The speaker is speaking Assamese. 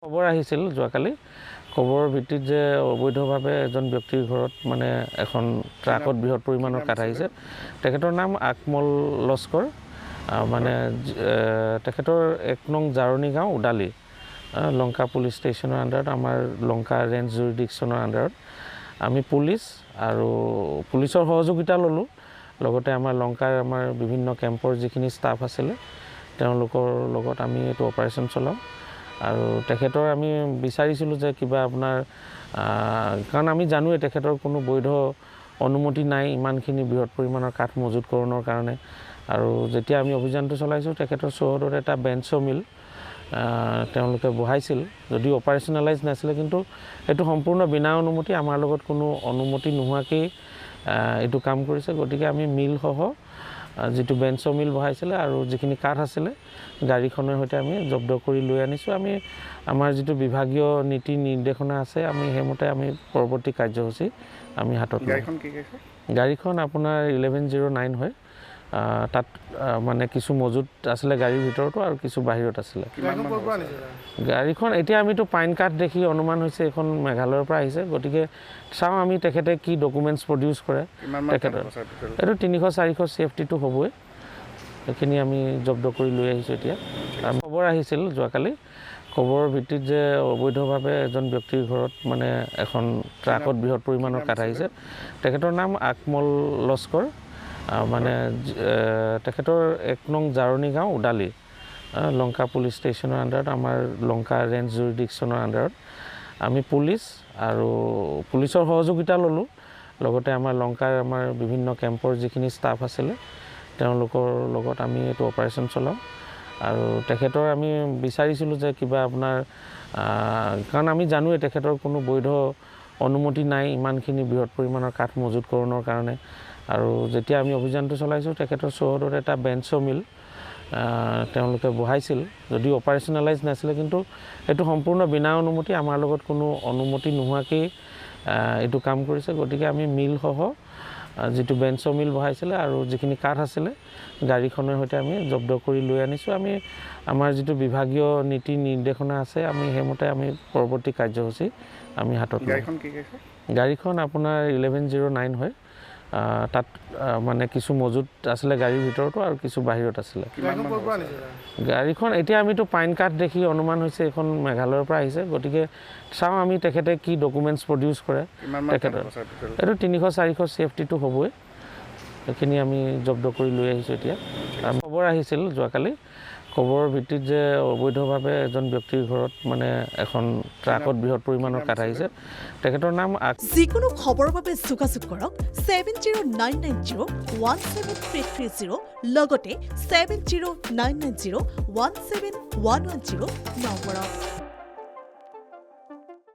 খবৰ আহিছিল যোৱাকালি খবৰৰ ভিত্তিত যে অবৈধভাৱে এজন ব্যক্তিৰ ঘৰত মানে এখন ট্ৰাকত বৃহৎ পৰিমাণৰ কাঠ আহিছে। তেখেতৰ নাম আকমল লস্কৰ, মানে তেখেতৰ 1 নং জাৰণী গাঁও ওদালি লংকা পুলিচ ষ্টেচনৰ আণ্ডাৰত, আমাৰ লংকা ৰেঞ্জ জুৰিডিকশ্যনৰ আণ্ডাৰত আমি পুলিচ আৰু পুলিচৰ সহযোগিতা ল'লোঁ। লগতে আমাৰ লংকাৰ বিভিন্ন কেম্পৰ যিখিনি ষ্টাফ আছিলে তেওঁলোকৰ লগত আমি এইটো অপাৰেশ্যন চলাওঁ। আৰু তেখেতৰ আমি বিচাৰিছিলোঁ যে কিবা আপোনাৰ কাৰণ আমি জানোৱেই তেখেতৰ কোনো বৈধ অনুমতি নাই ইমানখিনি বৃহৎ পৰিমাণৰ কাঠ মজুতকৰণৰ কাৰণে। আৰু যেতিয়া আমি অভিযানটো চলাইছোঁ তেখেতৰ চৌহদত এটা বেঞ্চ মিল তেওঁলোকে বহাইছিল, যদিও অপাৰেশ্যনেলাইজ নাছিলে, কিন্তু এইটো সম্পূৰ্ণ বিনা অনুমতি, আমাৰ লগত কোনো অনুমতি নোহোৱাকেই এইটো কাম কৰিছে। গতিকে আমি মিলসহ যিটো বেঞ্চ মিল বহাইছিলে আৰু যিখিনি কাঠ আছিলে গাড়ীখনৰ সৈতে আমি জব্দ কৰি লৈ আনিছোঁ। আমি আমাৰ যিটো বিভাগীয় নীতি নিৰ্দেশনা আছে আমি সেইমতে আমি পৰৱৰ্তী কাৰ্যসূচী আমি হাতত লওঁ। গাড়ীখন আপোনাৰ 1109 হয়। তাত মানে কিছু মজুত আছিলে গাড়ীৰ ভিতৰতো আৰু কিছু বাহিৰত আছিলে। গাড়ীখন এতিয়া আমিতো পাইন কাঠ দেখি অনুমান হৈছে এইখন মেঘালয়ৰ পৰা আহিছে। গতিকে চাওঁ আমি তেখেতে কি ডকুমেণ্টছ প্ৰডিউচ কৰে। তেখেতৰ এইটো 300-400 চেফটিটো হ'বই, সেইখিনি আমি জব্দ কৰি লৈ আহিছোঁ। এতিয়া খবৰ আহিছিল যোৱাকালি খবৰৰ ভিত্তিত যে অবৈধভাৱে এজন ব্যক্তিৰ ঘৰত মানে এখন ট্ৰাকত বৃহৎ পৰিমাণৰ কাঠ আহিছে। তেখেতৰ নাম আকমল লস্কৰ, মানে তেখেতৰ 1 নং জাৰণী গাঁও ওদালি লংকা পুলিচ ষ্টেচনৰ আণ্ডাৰত, আমাৰ লংকা ৰেঞ্জ জুৰিডিকশ্যনৰ আণ্ডাৰত আমি পুলিচ আৰু পুলিচৰ সহযোগিতা ল'লোঁ। লগতে আমাৰ লংকাৰ বিভিন্ন কেম্পৰ যিখিনি ষ্টাফ আছিলে তেওঁলোকৰ লগত আমি এইটো অপাৰেশ্যন চলাওঁ। আৰু তেখেতৰ আমি বিচাৰিছিলোঁ যে কিবা আপোনাৰ কাৰণ আমি জানোৱেই তেখেতৰ কোনো বৈধ অনুমতি নাই ইমানখিনি বৃহৎ পৰিমাণৰ কাঠ মজুতকৰণৰ কাৰণে। আৰু যেতিয়া আমি অভিযানটো চলাইছোঁ তেখেতৰ চৌহদত এটা বেঞ্চ মিল তেওঁলোকে বহাইছিল, যদিও অপাৰেশ্যনেলাইজ নাছিলে, কিন্তু এইটো সম্পূৰ্ণ বিনা অনুমতি, আমাৰ লগত কোনো অনুমতি নোহোৱাকেই এইটো কাম কৰিছে। গতিকে আমি মিলসহ যিটো বেঞ্চ মিল বহাইছিলে আৰু যিখিনি কাঠ আছিলে গাড়ীখনৰ সৈতে আমি জব্দ কৰি লৈ আনিছোঁ। আমি আমাৰ যিটো বিভাগীয় নীতি নিৰ্দেশনা আছে আমি সেইমতে আমি পৰৱৰ্তী কাৰ্যসূচী আমি হাতত লওঁ। গাড়ীখন আপোনাৰ 1109 হয়। তাত মানে কিছু মজুত আছিলে গাড়ীৰ ভিতৰতো আৰু কিছু বাহিৰত আছিলে। গাড়ীখন এতিয়া আমিতো পাইন কাঠ দেখি অনুমান হৈছে এইখন মেঘালয়ৰ পৰা আহিছে। গতিকে চাওঁ আমি তেখেতে কি ডকুমেণ্টছ প্ৰডিউচ কৰে। তেখেতৰ এইটো 300-400 চেফটিটো হ'বই, সেইখিনি আমি জব্দ কৰি লৈ আহিছোঁ। এতিয়া খবৰ আহিছিল যোৱাকালি খবৰৰ ভিত্তিত যে অবৈধভাৱে এজন ব্যক্তিৰ ঘৰত মানে এখন ট্ৰাকত বৃহৎ পৰিমাণৰ কাঠ আহিছে। তেখেতৰ নাম যিকোনো খবৰৰ বাবে যোগাযোগ কৰক 7099017330 লগতে 7099017110 নম্বৰত।